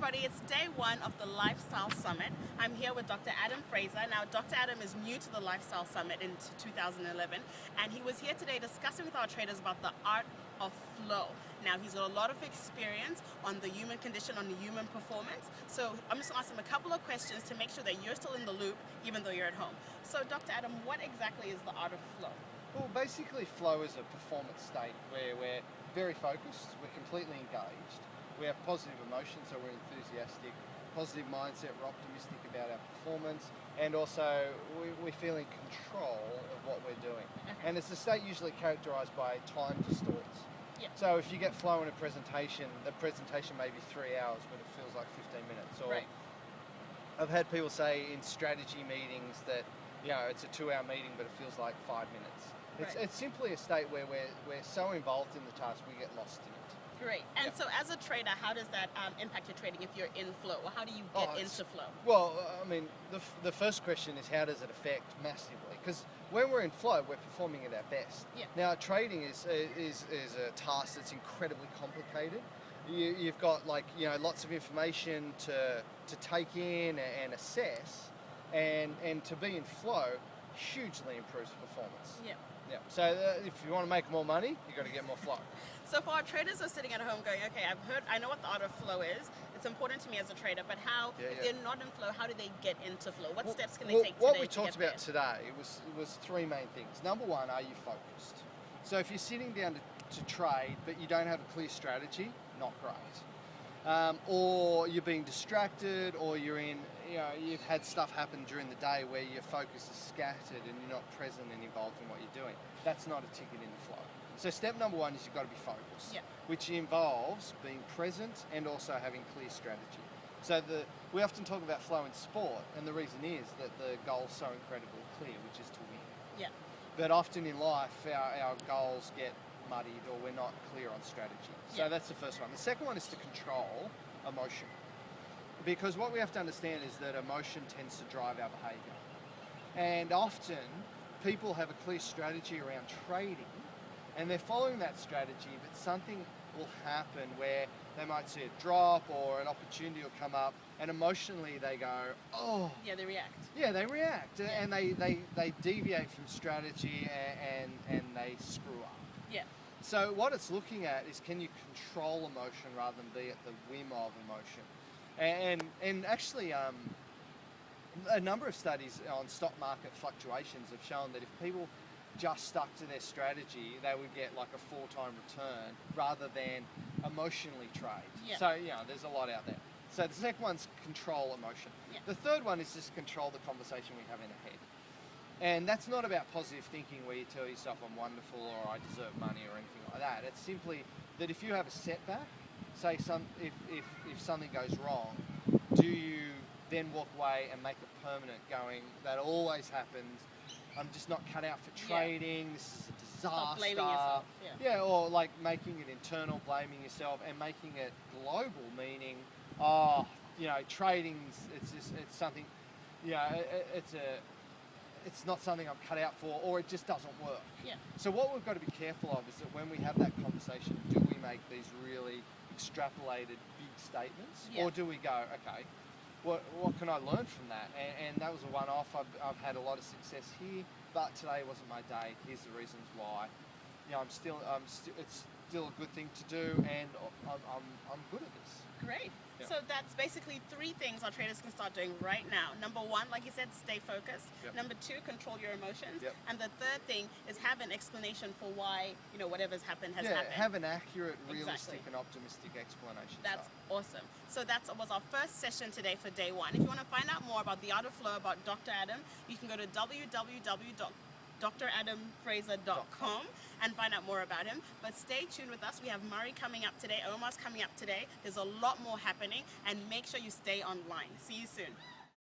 everybody, it's day one of the Lifestyle Summit. I'm here with Dr. Adam Fraser. Now, Dr. Adam is new to the Lifestyle Summit in 2011, and he was here today discussing with our traders about the art of flow. Now, he's got a lot of experience on the human condition, on the human performance. So I'm just going to ask him a couple of questions to make sure that you're still in the loop, even though you're at home. So, Dr. Adam, what exactly is the art of flow? Well, basically flow is a performance state where we're very focused, we're completely engaged, we have positive emotions, so we're enthusiastic, positive mindset, we're optimistic about our performance, and also we feel in control of what we're doing. Okay. And it's a state usually characterised by time distorts. Yep. So if you get flow in a presentation, the presentation may be 3 hours, but it feels like 15 minutes. Or Right. I've had people say in strategy meetings that, you know, it's a 2-hour meeting, but it feels like 5 minutes. It's simply a state where we're so involved in the task we get lost in it. Great. And so as a trader, how does that impact your trading if you're in flow? Or how do you get into flow? Well, I mean, the first question is how does it affect massively? Because when we're in flow, we're performing at our best. Yeah. Now, trading is a task that's incredibly complicated. You've got lots of information to take in and assess, and to be in flow hugely improves performance. Yeah. Yeah. So if you want to make more money, you've got to get more flow. So for our traders who are sitting at home going, okay, I know what the art of flow is. It's important to me as a trader, but if they're not in flow, how do they get into flow? What steps can they take today? What we talked about today was three main things. Number one, are you focused? So if you're sitting down to trade, but you don't have a clear strategy, not great. Or you're being distracted, or you've had stuff happen during the day where your focus is scattered and you're not present and involved in what you're doing. That's not a ticket in the flow. So step number one is you've got to be focused, which involves being present and also having clear strategy. So we often talk about flow in sport, and the reason is that the goal's so incredibly clear, which is to win. Yeah. But often in life, our goals get muddied or we're not clear on strategy. So that's the first one. The second one is to control emotion. Because what we have to understand is that emotion tends to drive our behaviour. And often people have a clear strategy around trading and they're following that strategy, but something will happen where they might see a drop or an opportunity will come up and emotionally they go, oh. Yeah, they react. Yeah, they react and they deviate from strategy and they screw up. Yeah. So what it's looking at is, can you control emotion rather than be at the whim of emotion? And actually, a number of studies on stock market fluctuations have shown that if people just stuck to their strategy, they would get like a 4-time return rather than emotionally trade. Yeah. So, there's a lot out there. So the second one's control emotion. Yeah. The third one is just control the conversation we have in our head. And that's not about positive thinking where you tell yourself I'm wonderful or I deserve money or anything like that. It's simply that if you have a setback, say if something goes wrong, do you then walk away and make it permanent, going, that always happens, I'm just not cut out for trading, this is a disaster. Stop blaming yourself. Yeah, or like making it internal, blaming yourself, and making it global, meaning, trading's, it's something, it's not something I'm cut out for, or it just doesn't work. Yeah. So what we've got to be careful of is that when we have that conversation, do we make these really extrapolated big statements, or do we go, okay, what can I learn from that? And that was a one-off. I've had a lot of success here, but today wasn't my day. Here's the reasons why. It's still a good thing to do, and I'm good at this. Great. Yeah. So that's basically 3 things our traders can start doing right now. Number 1, like you said, stay focused. Yep. Number 2, control your emotions. Yep. And the third thing is have an explanation for why, whatever's happened has happened. Have an accurate, realistic, Exactly. and optimistic explanation. That's awesome. So that was our first session today for day 1. If you want to find out more about the art of flow, about Dr. Adam, you can go to www.dradamfraser.com and find out more about him. But stay tuned with us. We have Murray coming up today, Omar's coming up today. There's a lot more happening, and make sure you stay online. See you soon.